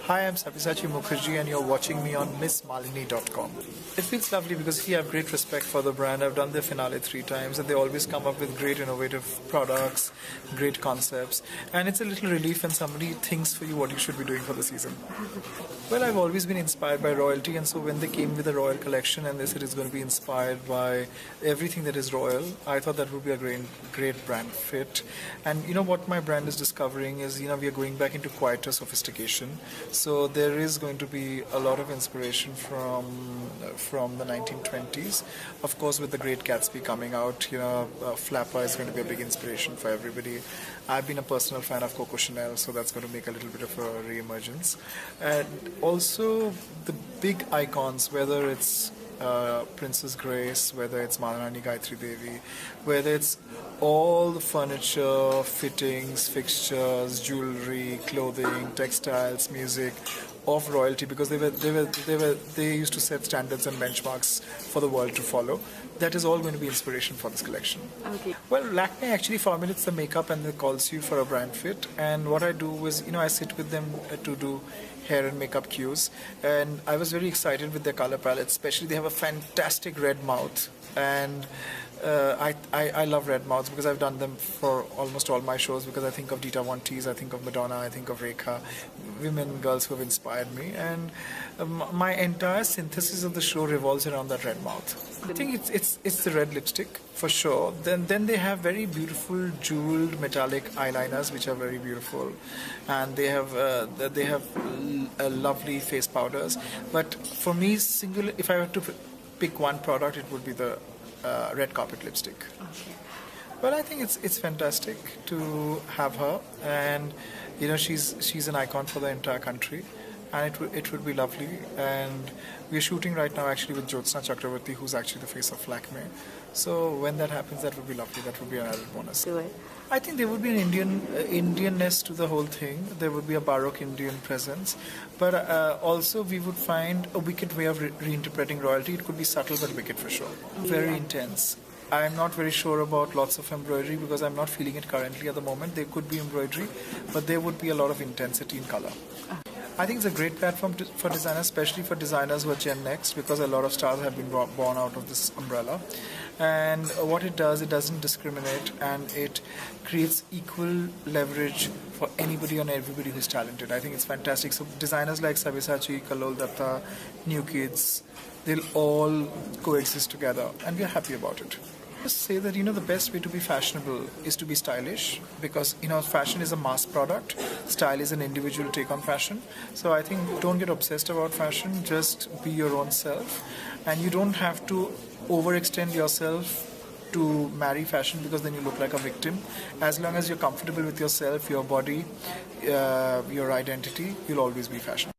Hi, I'm Sabyasachi Mukherjee and you're watching me on MissMalini.com. It feels lovely because I have great respect for the brand. I've done their finale 3 times and they always come up with great innovative products, great concepts, and it's a little relief when somebody thinks for you what you should be doing for the season. Well, I've always been inspired by royalty, and so when they came with the royal collection and they said it's going to be inspired by everything that is royal, I thought that would be a great brand fit. And you know what my brand is discovering is, we are going back into quieter sophistication. So there is going to be a lot of inspiration from the 1920s. Of course, with the Great Gatsby coming out, Flapper is going to be a big inspiration for everybody. I've been a personal fan of Coco Chanel, so that's going to make a little bit of a re-emergence. And also the big icons, whether it's Princess Grace, whether it's Maharani Gayatri Devi, whether it's all the furniture, fittings, fixtures, jewelry, clothing, textiles, music of royalty, because they used to set standards and benchmarks for the world to follow. That is all going to be inspiration for this collection. Okay. Well, Lakme actually formulates the makeup and then calls you for a brand fit. And what I do is, I sit with them to do hair and makeup cues. And I was very excited with their color palette, especially they have a fantastic red mouth. And I love red mouths because I've done them for almost all my shows, because I think of Dita Von Teese, I think of Madonna, I think of Rekha, girls who have inspired me, and my entire synthesis of the show revolves around that red mouth. I think it's the red lipstick for sure. Then they have very beautiful jeweled metallic eyeliners which are very beautiful, and they have lovely face powders. But for me, if I were to pick one product, it would be the red carpet lipstick. Okay. Well, I think it's fantastic to have her, and she's an icon for the entire country, and it would be lovely. And we're shooting right now actually with Jyotsna Chakravarti, who's actually the face of Lakme. So when that happens, that would be lovely. That would be an added bonus. Do it. I think there would be an Indianness to the whole thing. There would be a Baroque Indian presence, but also we would find a wicked way of reinterpreting royalty. It could be subtle but wicked for sure. Very intense. I'm not very sure about lots of embroidery because I'm not feeling it currently at the moment. There could be embroidery, but there would be a lot of intensity in color. I think it's a great platform for designers, especially for designers who are Gen Next, because a lot of stars have been born out of this umbrella. And what it does, it doesn't discriminate, and it creates equal leverage for anybody and everybody who's talented. I think it's fantastic. So designers like Sabyasachi, Kallol Datta, New Kids, they'll all coexist together, and we're happy about it. Just say that the best way to be fashionable is to be stylish, because fashion is a mass product, style is an individual take on fashion. So I think don't get obsessed about fashion, just be your own self, and you don't have to overextend yourself to marry fashion, because then you look like a victim. As long as you're comfortable with yourself, your body, your identity, you'll always be fashion.